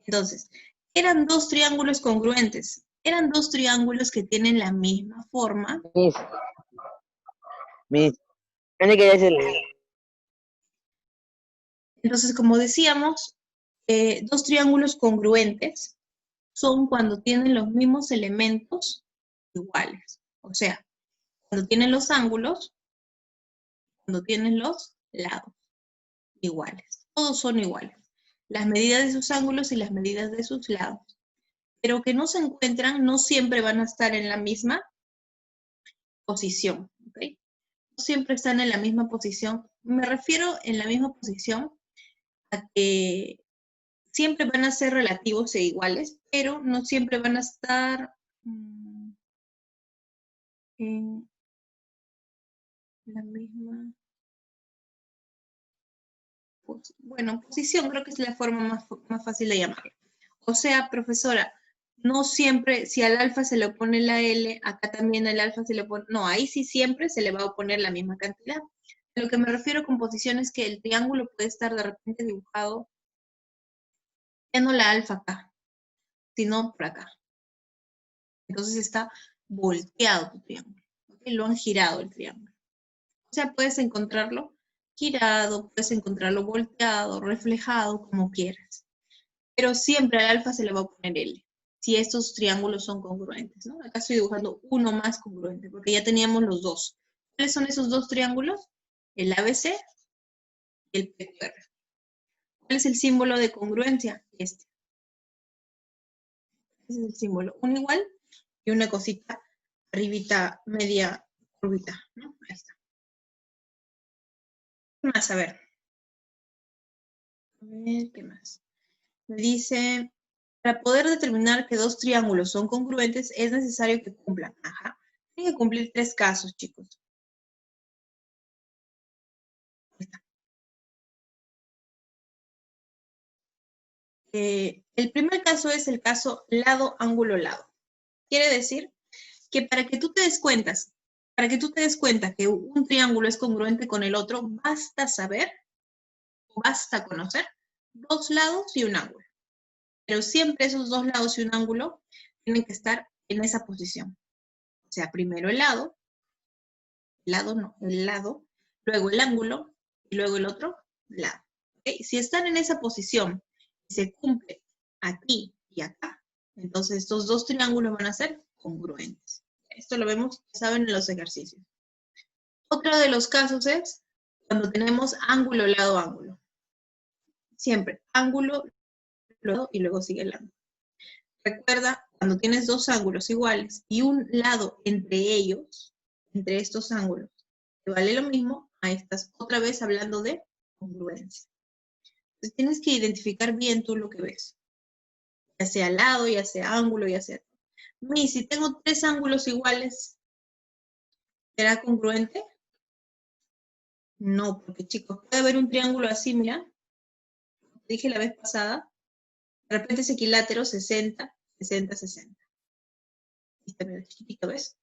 Entonces, eran dos triángulos congruentes. Eran dos triángulos que tienen la misma forma. ¿Dónde quería decirle? Entonces, como decíamos, dos triángulos congruentes son cuando tienen los mismos elementos iguales. O sea, cuando tienen los ángulos, cuando tienen los lados iguales. Todos son iguales. Las medidas de sus ángulos y las medidas de sus lados. Pero que no se encuentran, no siempre van a estar en la misma posición. ¿Okay? No siempre están en la misma posición. Me refiero en la misma posición a que siempre van a ser relativos e iguales, pero no siempre van a estar en la misma, bueno, posición, creo que es la forma más fácil de llamarlo. O sea, profesora, no siempre, si al alfa se le opone la L, acá también al alfa se le opone, no, ahí sí siempre se le va a oponer la misma cantidad. A lo que me refiero con posición es que el triángulo puede estar de repente dibujado, ya no la alfa acá, sino por acá. Entonces está volteado tu triángulo. ¿Okay? Lo han girado el triángulo. O sea, puedes encontrarlo girado, puedes encontrarlo volteado, reflejado, como quieras. Pero siempre al alfa se le va a poner L, si estos triángulos son congruentes, ¿no? Acá estoy dibujando uno más congruente, porque ya teníamos los dos. ¿Cuáles son esos dos triángulos? El ABC y el PQR. ¿Cuál es el símbolo de congruencia? Este. Ese es el símbolo. Un igual y una cosita arribita, media curvita, ¿no? Ahí está. ¿Qué más? A ver, ¿qué más? Me dice, para poder determinar que dos triángulos son congruentes, es necesario que cumplan. Ajá. Tienen que cumplir tres casos, chicos. Ahí está. El primer caso es el caso lado, ángulo, lado. Quiere decir que para que tú te des cuenta que un triángulo es congruente con el otro, basta saber, basta conocer dos lados y un ángulo. Pero siempre esos dos lados y un ángulo tienen que estar en esa posición. O sea, primero el lado no, el lado, luego el ángulo y luego el otro lado. ¿Okay? Si están en esa posición y se cumple aquí y acá, entonces estos dos triángulos van a ser congruentes. Esto lo vemos, saben, en los ejercicios. Otro de los casos es cuando tenemos ángulo, lado, ángulo. Siempre ángulo, lado y luego sigue el ángulo. Recuerda, cuando tienes dos ángulos iguales y un lado entre ellos, entre estos ángulos, que vale lo mismo, ahí estás otra vez hablando de congruencia. Entonces tienes que identificar bien tú lo que ves. Ya sea lado, ya sea ángulo, ya sea... Si tengo tres ángulos iguales, ¿será congruente? No, porque chicos, puede haber un triángulo así, mira. Dije la vez pasada, de repente es equilátero 60, 60, 60. Y está medio chiquitito, ¿ves?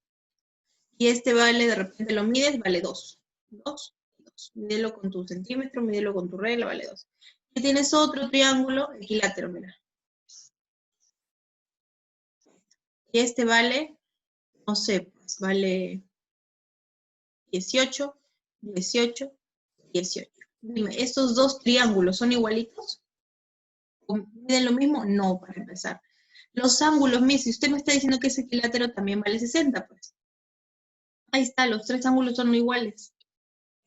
Y este vale, de repente lo mides, vale 2. 2 y 2. Mídelo con tu centímetro, mídelo con tu regla, vale 2. Y tienes otro triángulo equilátero, mira. Y este vale, no sé, pues vale 18, 18, 18. Dime, ¿estos dos triángulos son igualitos? ¿Miden lo mismo? No, para empezar. Los ángulos, mire, si usted me está diciendo que ese equilátero también vale 60, pues. Ahí está, los tres ángulos son iguales.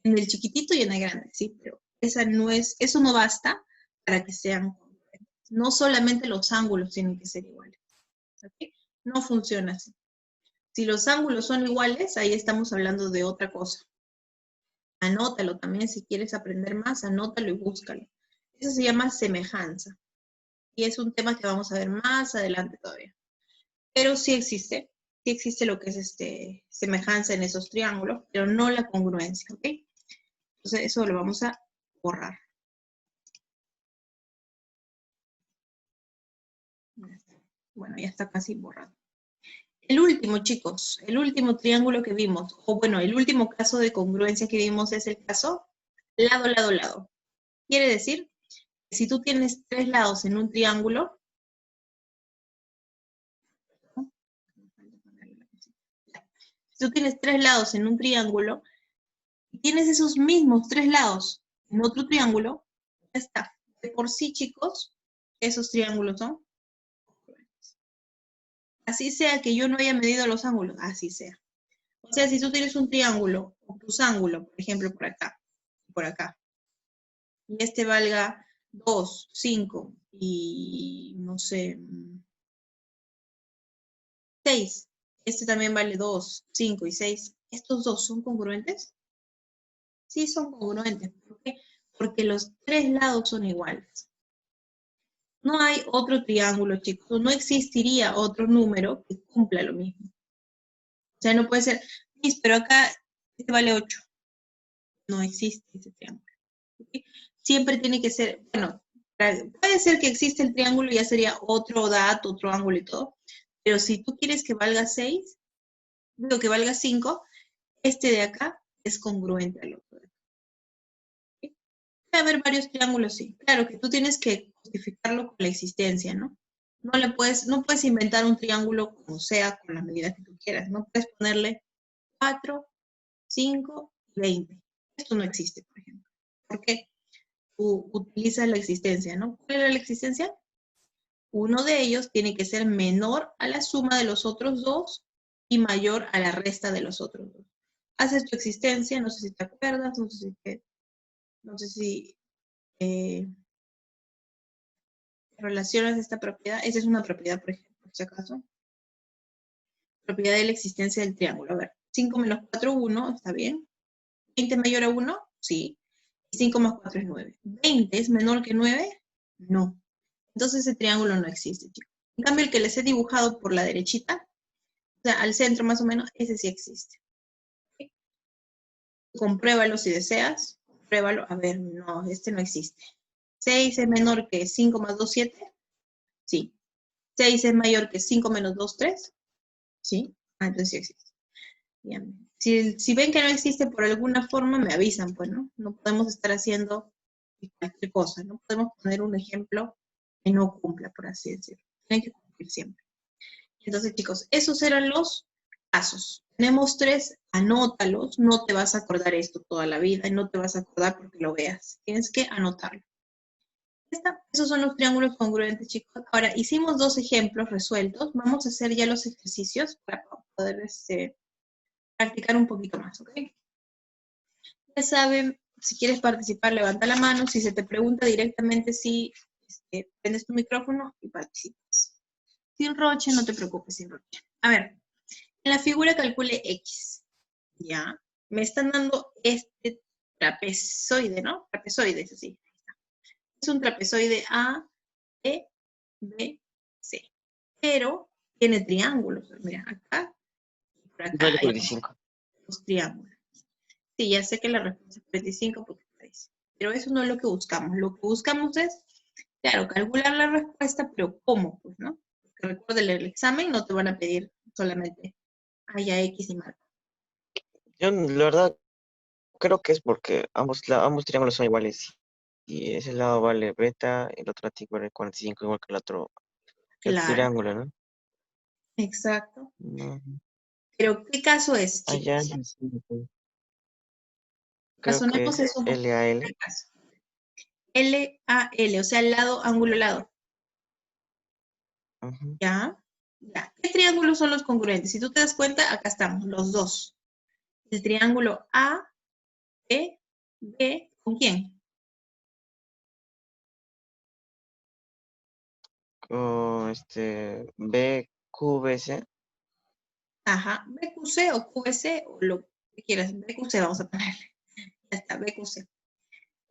En el chiquitito y en el grande, sí, pero eso no basta para que sean congruentes. No solamente los ángulos tienen que ser iguales. ¿Okay? No funciona así. Si los ángulos son iguales, ahí estamos hablando de otra cosa. Anótalo también, si quieres aprender más, anótalo y búscalo. Eso se llama semejanza. Y es un tema que vamos a ver más adelante todavía. Pero sí existe lo que es semejanza en esos triángulos, pero no la congruencia, ¿ok? Entonces eso lo vamos a borrar. Bueno, ya está casi borrado. El último, chicos, el último triángulo que vimos, o bueno, el último caso de congruencia que vimos es el caso lado, lado, lado. Quiere decir que si tú tienes tres lados en un triángulo, Si tú tienes 3 lados en un triángulo, y tienes esos mismos 3 lados en otro triángulo, ya está. De por sí, chicos, esos triángulos son congruentes. Así sea que yo no haya medido los ángulos, así sea. O sea, si tú tienes un triángulo, o tus ángulos, por ejemplo, por acá, y este valga 2, 5 y, no sé, 6. Este también vale 2, 5 y 6. ¿Estos dos son congruentes? Sí, son congruentes. ¿Por qué? Porque los 3 lados son iguales. No hay otro triángulo, chicos. No existiría otro número que cumpla lo mismo. O sea, no puede ser, pero acá este vale 8. No existe ese triángulo. ¿Okay? Siempre tiene que ser, bueno, puede ser que existe el triángulo y ya sería otro dato, otro ángulo y todo, pero si tú quieres que valga 6, digo que valga 5, este de acá es congruente al otro. ¿Okay? Puede haber varios triángulos, sí. Claro que tú tienes que justificarlo con la existencia, ¿no? No puedes inventar un triángulo como sea, con las medidas que tú quieras. No puedes ponerle 4, 5 y 20. Esto no existe, por ejemplo. ¿Por qué? Tú utilizas la existencia, ¿no? ¿Cuál era la existencia? Uno de ellos tiene que ser menor a la suma de los otros dos y mayor a la resta de los otros dos. Haces tu existencia, no sé si te acuerdas, no sé si relacionas esta propiedad. Esa es una propiedad, por ejemplo, por si acaso. Propiedad de la existencia del triángulo. A ver, 5 menos 4, 1, ¿está bien? ¿20 mayor a 1? Sí. Y 5 más 4 es 9. ¿20 es menor que 9? No. Entonces ese triángulo no existe, chicos. En cambio, el que les he dibujado por la derechita, o sea, al centro más o menos, ese sí existe. ¿Okay? Compruébalo si deseas. Compruébalo. A ver, no, este no existe. 6 es menor que 5 más 2, 7. Sí. 6 es mayor que 5 menos 2, 3. Sí. Ah, entonces sí existe. Bien. Si ven que no existe por alguna forma, me avisan, pues, ¿no? No podemos estar haciendo cualquier cosa. No podemos poner un ejemplo que no cumpla, por así decirlo. Tienen que cumplir siempre. Entonces, chicos, esos eran los casos. Tenemos 3, anótalos. No te vas a acordar esto toda la vida y no te vas a acordar porque lo veas. Tienes que anotarlo. Esos son los triángulos congruentes, chicos. Ahora, hicimos 2 ejemplos resueltos. Vamos a hacer ya los ejercicios para poder practicar un poquito más, ¿ok? Ya saben, si quieres participar, levanta la mano. Si se te pregunta directamente, si prendes tu micrófono y participas. Sin roche, no te preocupes, sin roche. A ver, en la figura calcule X, ¿ya? Me están dando este trapezoide, ¿no? Trapezoide, es así. Es un trapezoide A, E, B, C. Pero tiene triángulos. Mira, acá y por acá Vale hay 45. dos triángulos. Sí, ya sé que la respuesta es 45 porque parece. Pero eso no es lo que buscamos. Lo que buscamos es, claro, calcular la respuesta, pero ¿cómo? Pues, ¿no? Porque recuerden, el examen no te van a pedir solamente haya X y marca. Yo, la verdad, creo que es porque ambos triángulos son iguales. Y ese lado vale beta, el otro vale 45, igual que el otro Claro, triángulo, ¿no? exacto. No. Pero ¿qué caso es, Allá, chicos? creo que Razonemos es eso un poquito. LAL. ¿Qué caso? LAL, o sea, lado, ángulo, lado. Ujú. ¿Ya? Ya. ¿Qué triángulos son los congruentes? Si tú te das cuenta, acá estamos, los dos. El triángulo A, E, B, ¿con quién? Con BQBC. Ajá, BQC o QC o lo que quieras. BQC vamos a ponerle. Ya está, BQC.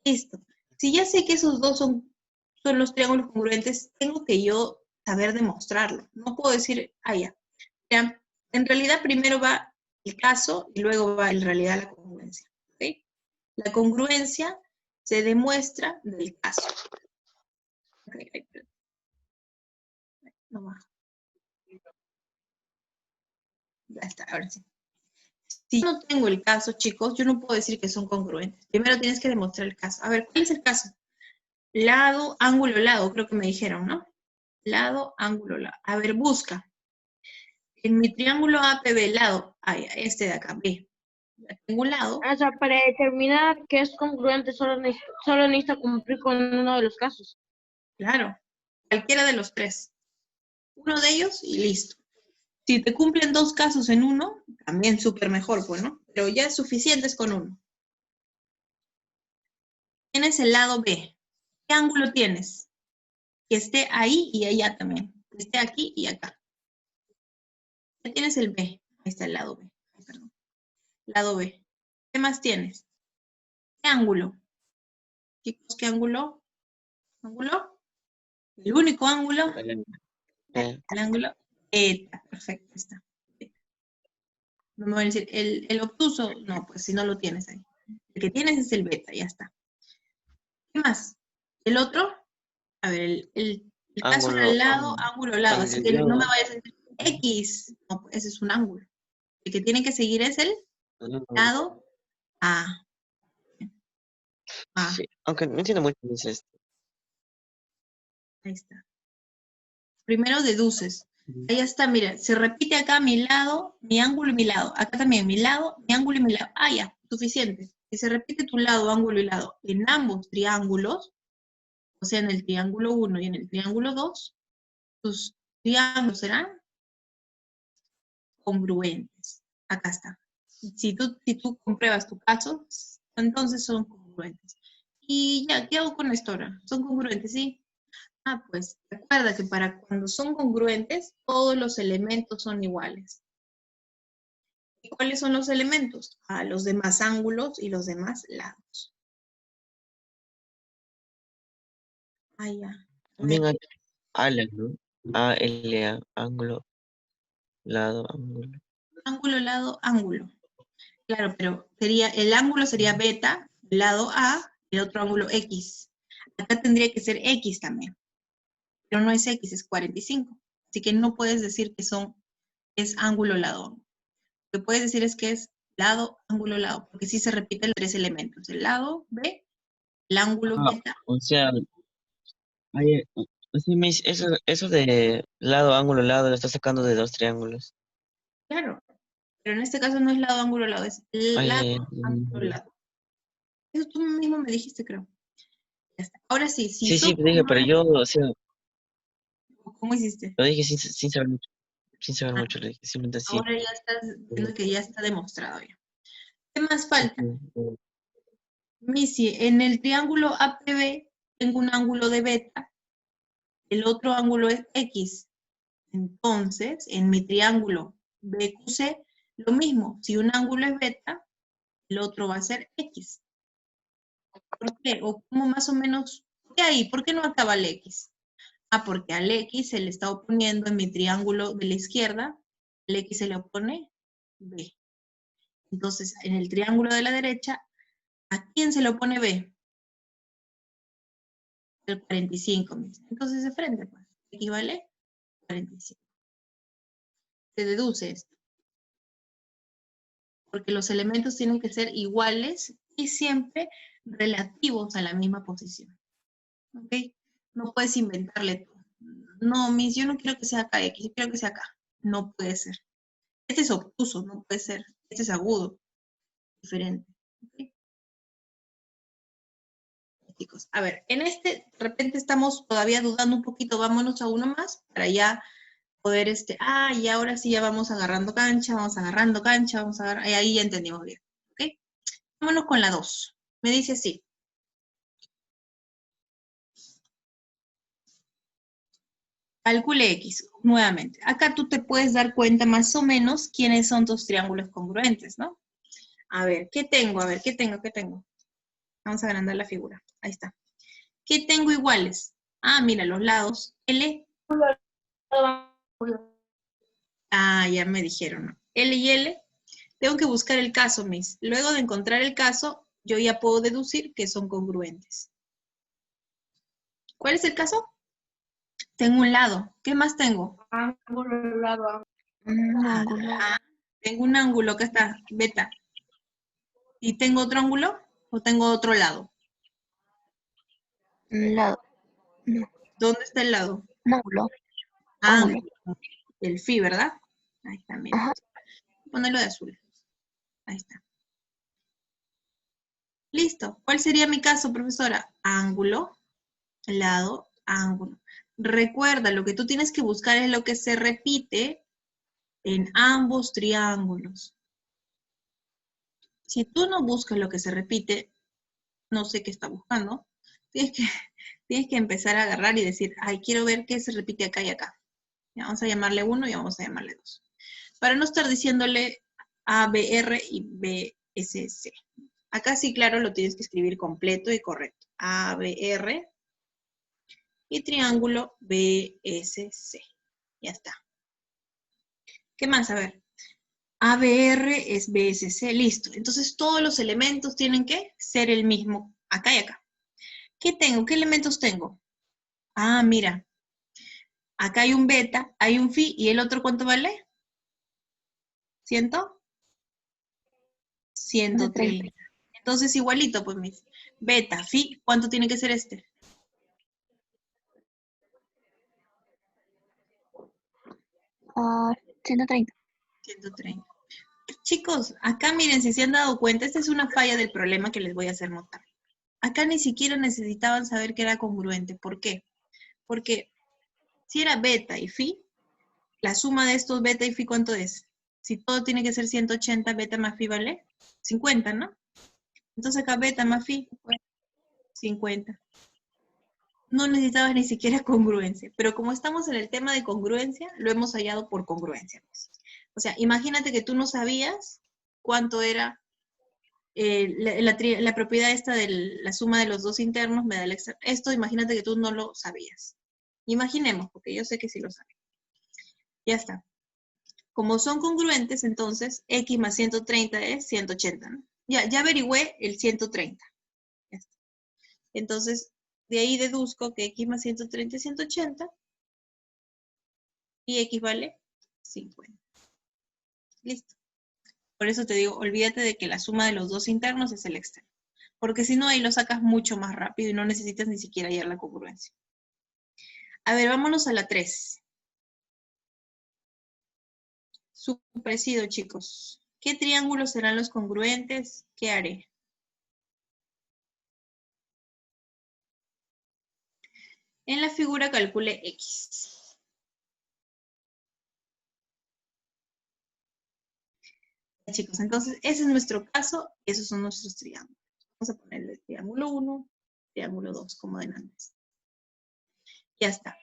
Listo. Si ya sé que esos dos son los triángulos congruentes, tengo que yo saber demostrarlo. No puedo decir, ah, ya. Ya, en realidad primero va el caso y luego va en realidad la congruencia. ¿Okay? La congruencia se demuestra del caso. Okay, no va. Ya está, ahora sí. Si yo no tengo el caso, chicos, yo no puedo decir que son congruentes. Primero tienes que demostrar el caso. A ver, ¿cuál es el caso? Lado, ángulo, lado, creo que me dijeron, ¿no? Lado, ángulo, lado. A ver, busca. En mi triángulo APB lado, este de acá, B. Ya tengo un lado, O sea, para determinar que es congruente solo necesita cumplir con uno de los casos. claro, cualquiera de los tres. Uno de ellos y listo. Si te cumplen 2 casos en uno, también súper mejor, pues, ¿no? Pero ya es suficientes con uno. Tienes el lado B. ¿Qué ángulo tienes? Que esté ahí y allá también. Que esté aquí y acá. Ya tienes el B. Ahí está el lado B. Ay, perdón. Lado B. ¿Qué más tienes? ¿Qué ángulo? Chicos, ¿qué ángulo? ¿Ángulo? El único ángulo. El ángulo eta. Perfecto, está. No me voy a decir, el obtuso, no, pues si no lo tienes ahí. El que tienes es el beta, ya está. ¿Qué más? El otro, a ver, el caso era Ángulo, lado, ángulo, lado, así que no me vayas a decir X, no, pues ese es un ángulo. El que tiene que seguir es el lado A. A, sí, aunque no entiendo mucho qué es esto. ahí está. Primero deduces. Ahí está, mira, se repite acá mi lado, mi ángulo y mi lado. Acá también mi lado, mi ángulo y mi lado. Ah, ya, suficiente. Si se repite tu lado, ángulo y lado en ambos triángulos, o sea, en el triángulo 1 y en el triángulo 2, tus triángulos serán congruentes. Acá está. Si tú compruebas tu caso, entonces son congruentes. Y ya, ¿qué hago con esto ahora? ¿Son congruentes? Sí. Ah, pues recuerda que para cuando son congruentes, todos los elementos son iguales. ¿Y cuáles son los elementos? Ah, los demás ángulos y los demás lados. Ah, ya. A ver, También hay ala, ¿no? ALA, ángulo, lado, ángulo. ángulo, lado, ángulo. Claro, pero el ángulo sería beta, el lado A, el otro ángulo X. Acá tendría que ser X también, pero no es X, es 45. Así que no puedes decir que es ángulo, lado. Lo que puedes decir es que es lado, ángulo, lado, porque sí se repiten los tres elementos. El lado B, el ángulo Ah, beta. o sea, sí, eso de lado, ángulo, lado, lo está sacando de dos triángulos. Claro, pero en este caso no es lado, ángulo, lado, es lado, Ay, ángulo, lado. Eso tú mismo me dijiste, creo. Ya está. Ahora sí, si sí, son sí, dije, pero yo, o sea, ¿cómo hiciste? lo dije sin saber mucho, sin saber Ah, mucho, lo dije, simplemente así. ahora ya estás viendo que ya está demostrado ya. ¿Qué más falta? Missy, en el triángulo APB tengo un ángulo de beta, el otro ángulo es X. Entonces, en mi triángulo BQC, lo mismo. Si un ángulo es beta, el otro va a ser X. ¿Por qué? O como más o menos, ¿qué hay? ¿Por qué no acaba el X? Ah, porque al X se le está oponiendo en mi triángulo de la izquierda, al X se le opone B. Entonces, en el triángulo de la derecha, ¿a quién se le opone B? El 45 mismo. Entonces, de frente, pues, equivale a 45. Se deduce esto, porque los elementos tienen que ser iguales y siempre relativos a la misma posición. ¿Ok? No puedes inventarle todo. No, mis, yo no quiero que sea acá X, yo quiero que sea acá. No puede ser. Este es obtuso, no puede ser. Este es agudo, diferente. ¿Ok? Chicos, a ver, en este, de repente estamos todavía dudando un poquito, vámonos a uno más para ya poder, y ahora sí ya vamos agarrando cancha, vamos agarrando cancha, vamos a agarrar, ahí ya entendimos bien, ¿ok? Vámonos con la 2. Me dice así. Calcule X, nuevamente. Acá tú te puedes dar cuenta más o menos quiénes son tus triángulos congruentes, ¿no? A ver, ¿qué tengo? A ver, ¿qué tengo? ¿Qué tengo? Vamos a agrandar la figura. Ahí está. ¿Qué tengo iguales? Ah, mira, los lados. L. Ah, ya me dijeron, ¿no? L y L. Tengo que buscar el caso, Miss. Luego de encontrar el caso, yo ya puedo deducir que son congruentes. ¿Cuál es el caso? Tengo un lado. ¿Qué más tengo? Ángulo, lado, Un ángulo, Tengo un ángulo que está beta. ¿Y tengo otro ángulo? ¿O tengo otro lado? un lado, no, ¿Dónde está el lado? un ángulo, Ah, ángulo. el phi, ¿verdad? Ahí está, mira. Ajá. Ponerlo de azul. Ahí está. Listo. ¿Cuál sería mi caso, profesora? Ángulo, lado, ángulo. Recuerda, lo que tú tienes que buscar es lo que se repite en ambos triángulos. Si tú no buscas lo que se repite, no sé qué está buscando, tienes que empezar a agarrar y decir, ay, quiero ver qué se repite acá y acá. Ya, vamos a llamarle 1 y vamos a llamarle 2. Para no estar diciéndole ABR y BSC. Acá sí, claro, lo tienes que escribir completo y correcto. ABR y triángulo BSC. Ya está. ¿Qué más? A ver. ABR es BSC, listo. Entonces todos los elementos tienen que ser el mismo acá y acá. ¿Qué tengo? ¿Qué elementos tengo? Ah, mira. Acá hay un beta, hay un phi, ¿y el otro cuánto vale? ¿100? 130. Entonces igualito, pues mis. Beta, phi, ¿cuánto tiene que ser este? 130. 130. Chicos, acá miren, si se han dado cuenta, esta es una falla del problema que les voy a hacer notar. Acá ni siquiera necesitaban saber que era congruente. ¿Por qué? Porque si era beta y phi, la suma de estos beta y phi, ¿cuánto es? Si todo tiene que ser 180, beta más phi vale 50, ¿no? Entonces acá beta más phi, 50. No necesitabas ni siquiera congruencia, pero como estamos en el tema de congruencia, lo hemos hallado por congruencia. O sea, imagínate que tú no sabías cuánto era la propiedad esta de la suma de los dos internos me da el extra. Esto imagínate que tú no lo sabías. Imaginemos, porque yo sé que sí lo sabes. Ya está. Como son congruentes, entonces x más 130 es 180, ¿no? Ya averigüé el 130. Ya está. Entonces, de ahí deduzco que x más 130 es 180 y x vale 50. Listo. Por eso te digo, olvídate de que la suma de los dos internos es el externo. Porque si no, ahí lo sacas mucho más rápido y no necesitas ni siquiera hallar la congruencia. A ver, vámonos a la 3. Su parecido, chicos. ¿Qué triángulos serán los congruentes? ¿Qué haré? En la figura calcule X. Chicos, entonces ese es nuestro caso y esos son nuestros triángulos. Vamos a ponerle el triángulo 1, triángulo 2, como de antes. Ya está.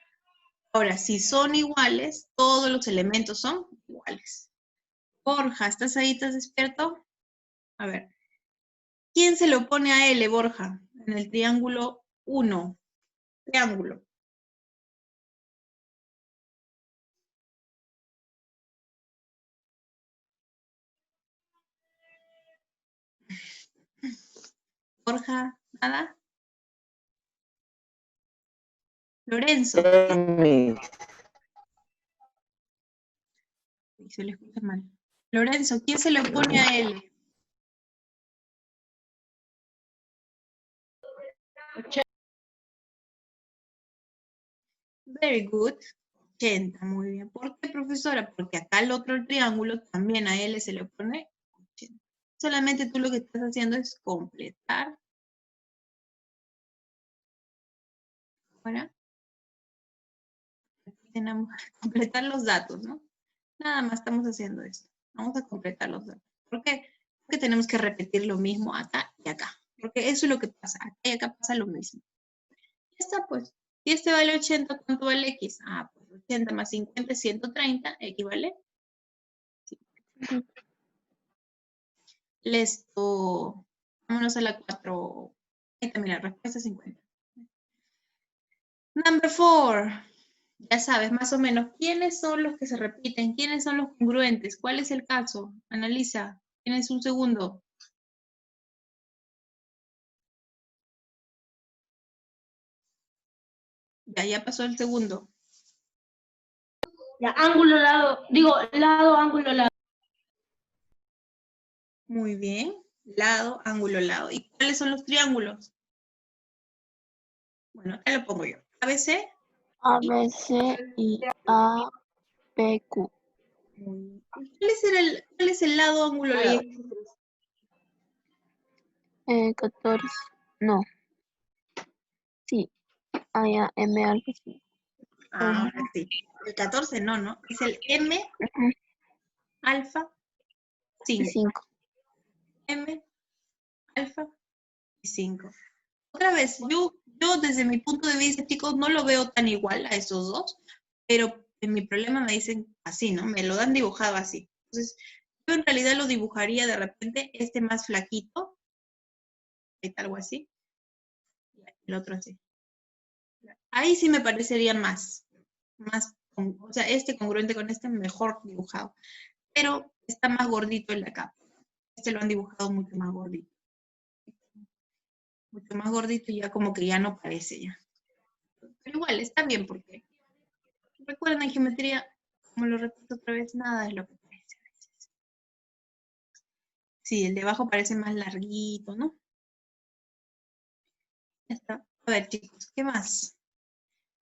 Ahora, si son iguales, todos los elementos son iguales. Borja, ¿estás ahí? ¿Estás despierto? A ver. ¿Quién se le opone a L, Borja? En el triángulo 1. Triángulo. Borja, ¿nada? Lorenzo. Se le escucha mal. Lorenzo, ¿quién se le opone a L? Very good. 80, muy bien. ¿Por qué, profesora? Porque acá el otro triángulo también a L se le opone 80. Solamente tú lo que estás haciendo es completar. Ahora, tenemos que completar los datos, ¿no? Nada más estamos haciendo esto. Vamos a completar los datos. ¿Por qué? Porque tenemos que repetir lo mismo acá y acá. Porque eso es lo que pasa. Acá y acá pasa lo mismo. Ya está, pues. Si este vale 80, ¿cuánto vale X? Ah, pues 80 más 50 es 130. X vale. Sí. Listo. Vámonos a la 4. Ahí está, mira, respuesta 50. Number 4. Ya sabes, más o menos, ¿quiénes son los que se repiten? ¿Quiénes son los congruentes? ¿Cuál es el caso? Analiza. Tienes un segundo. Ya pasó el segundo. Ya, ángulo, lado, lado, ángulo, lado. Muy bien. Lado, ángulo, lado. ¿Y cuáles son los triángulos? Bueno, acá lo pongo yo. ABC. ABC y APQ. ¿Cuál es el lado ángulo lado? 14. No. Sí. Ah, ya, M algo sí. Ahora sí. El 14 no, ¿no? Es el M Ujú. alfa Y 5. 5. M alfa y 5. Otra vez, yo desde mi punto de vista, chicos, no lo veo tan igual a esos dos, pero en mi problema me dicen así, ¿no? Me lo dan dibujado así. Entonces, yo en realidad lo dibujaría de repente este más flaquito, algo así, y el otro así. Ahí sí me parecería más, o sea, este congruente con este mejor dibujado, pero está más gordito el de acá. Este lo han dibujado mucho más gordito y ya como que ya no parece ya. Pero igual, está bien porque recuerden en geometría, como lo repito otra vez, nada es lo que parece. Sí, el de abajo parece más larguito, ¿no? Ya está. A ver, chicos, ¿qué más?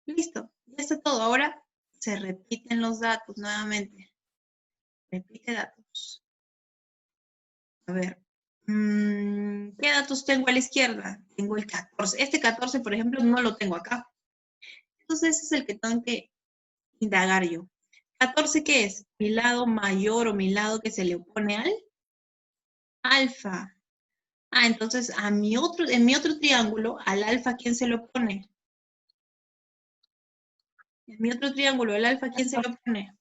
Listo, ya está todo. Ahora se repiten los datos nuevamente. Repite datos. A ver, ¿qué datos tengo a la izquierda? Tengo el 14. Este 14, por ejemplo, no lo tengo acá. Entonces, ese es el que tengo que indagar yo. 14, ¿qué es? Mi lado mayor o mi lado que se le opone al alfa. Ah, entonces en mi otro triángulo, al alfa, ¿quién se lo pone? En mi otro triángulo, el alfa, ¿quién se lo pone?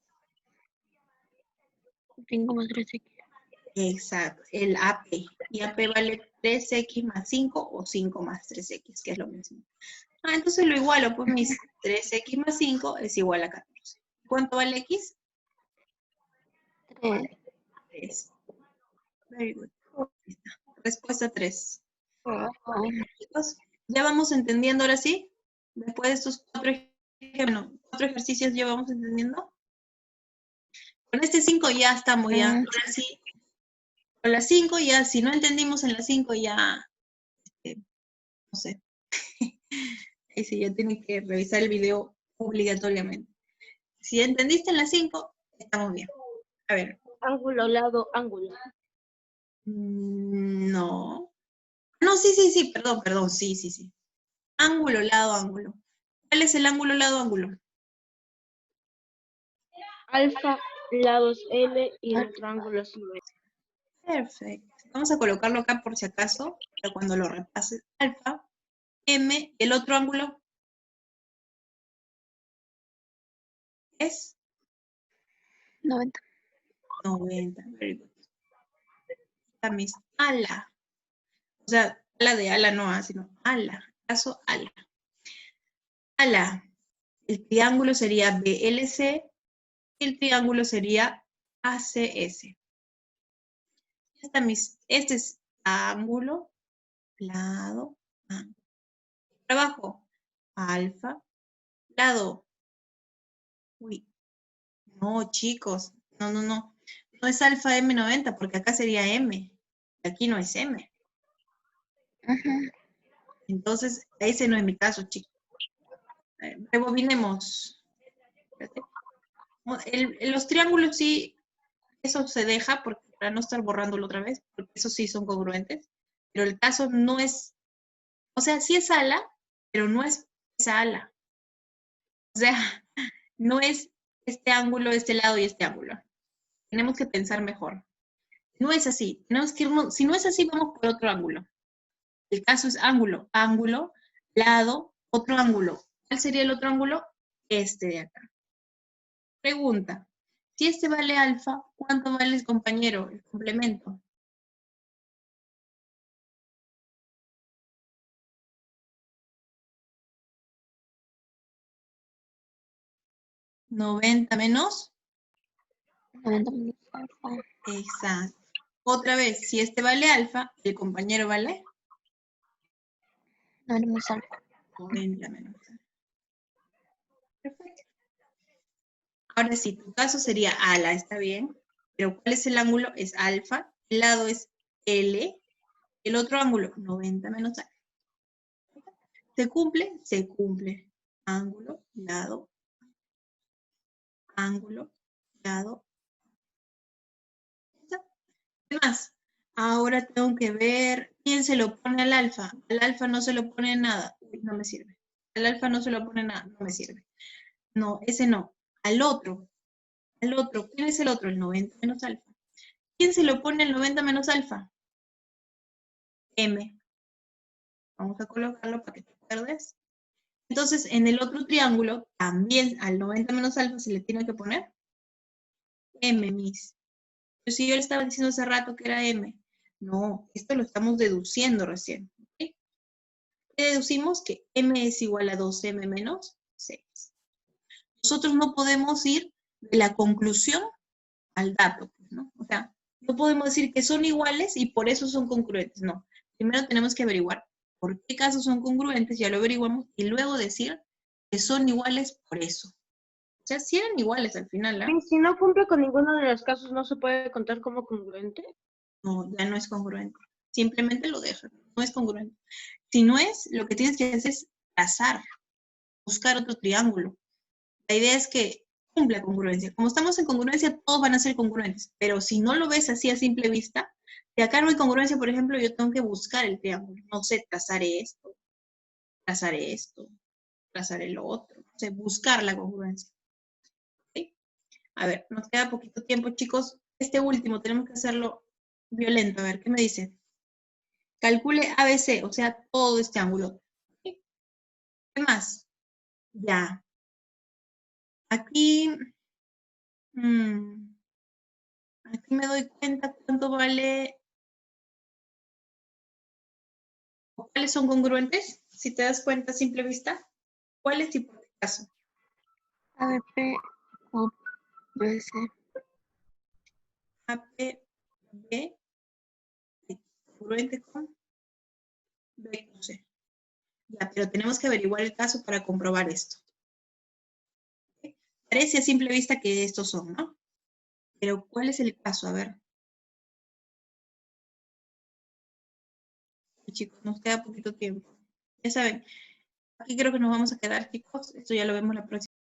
5 más 3x. Exacto, el AP. Y AP vale 3x más 5 o 5 más 3x, que es lo mismo. Ah, entonces lo igualo, pues mis 3x más 5 es igual a 14. ¿Cuánto vale x? 3. 3. Very good. Respuesta 3. Chicos, ya vamos entendiendo ahora sí. Después de estos 4 ejercicios ya vamos entendiendo. Con este 5 ya estamos ya. Ahora sí, con las 5 ya, si no entendimos en las 5 ya, no sé. Ahí sí, ya tienen que revisar el video obligatoriamente. Si entendiste en las 5, estamos bien. A ver. Ángulo, lado, ángulo. No. No, sí, perdón, sí. Ángulo, lado, ángulo. ¿Cuál es el ángulo, lado, ángulo? Alfa, lados L y el otro ángulo es V. Perfecto. Vamos a colocarlo acá por si acaso, para cuando lo repases. Alfa, M, el otro ángulo es 90. 90. Very good. Está mis ala. O sea, ala de ala no, sino ala. Caso ala. Ala. El triángulo sería BLC y el triángulo sería ACS. Este es ángulo, lado, ángulo. Trabajo, alfa, lado. Uy, no, chicos, no. No es alfa M90 porque acá sería M. Aquí no es M. Entonces, ese no es mi caso, chicos. Rebobinemos. Los triángulos sí, eso se deja para no estar borrándolo otra vez, porque esos sí son congruentes. Pero el caso no es, o sea, sí es ala, pero no es esa ala. O sea, no es este ángulo, este lado y este ángulo. Tenemos que pensar mejor. No es así. Tenemos que irnos, si no es así, vamos por otro ángulo. El caso es ángulo, lado, otro ángulo. ¿Cuál sería el otro ángulo? Este de acá. Pregunta. Si este vale alfa, ¿cuánto vale el compañero, el complemento? ¿90 menos? 90 menos alfa. Exacto. Otra vez, si este vale alfa, el compañero vale 90 menos alfa. 90 menos alfa. Perfecto. Ahora sí, tu caso sería ala, ¿está bien? Pero ¿cuál es el ángulo? Es alfa. El lado es L. El otro ángulo, 90 menos alfa. ¿Se cumple? Se cumple. Ángulo, lado, ¿Qué más? Ahora tengo que ver quién se lo pone al alfa. Al alfa no se lo pone nada. Uy, no me sirve. Al alfa no se lo pone nada. No me sirve. No, ese no. Al otro. Al otro. ¿Quién es el otro? El 90 menos alfa. ¿Quién se lo pone el 90 menos alfa? M. Vamos a colocarlo para que te acuerdes. Entonces, en el otro triángulo, también al 90 menos alfa se le tiene que poner M, mis. Pero si yo le estaba diciendo hace rato que era M. No, esto lo estamos deduciendo recién. ¿Okay? Deducimos que M es igual a 2M menos 6. Nosotros no podemos ir de la conclusión al dato, ¿no? O sea, no podemos decir que son iguales y por eso son congruentes, no. Primero tenemos que averiguar por qué casos son congruentes, ya lo averiguamos, y luego decir que son iguales por eso. O sea, si eran iguales al final, ¿ah? Y si no cumple con ninguno de los casos, ¿no se puede contar como congruente? No, ya no es congruente. Simplemente lo dejan, no es congruente. Si no es, lo que tienes que hacer es trazar, buscar otro triángulo. La idea es que cumpla congruencia. Como estamos en congruencia, todos van a ser congruentes, pero si no lo ves así a simple vista, de acá no hay congruencia, por ejemplo, yo tengo que buscar el triángulo. No sé, trazar esto, trazar el otro. No sé, buscar la congruencia. ¿Sí? A ver, nos queda poquito tiempo, chicos. Este último tenemos que hacerlo violento. A ver, ¿qué me dice? Calcule ABC, o sea, todo este ángulo. ¿Sí? ¿Qué más? Ya. Aquí, aquí me doy cuenta cuánto vale, o cuáles son congruentes, si te das cuenta a simple vista. ¿Cuáles y por qué caso? ABP o BC. A, P, B, congruente con B, no sé. Ya, pero tenemos que averiguar el caso para comprobar esto. ¿Okay? Parece a simple vista que estos son, ¿no? Pero ¿cuál es el caso? A ver. Chicos, nos queda poquito tiempo. Ya saben, aquí creo que nos vamos a quedar, chicos. Esto ya lo vemos la próxima.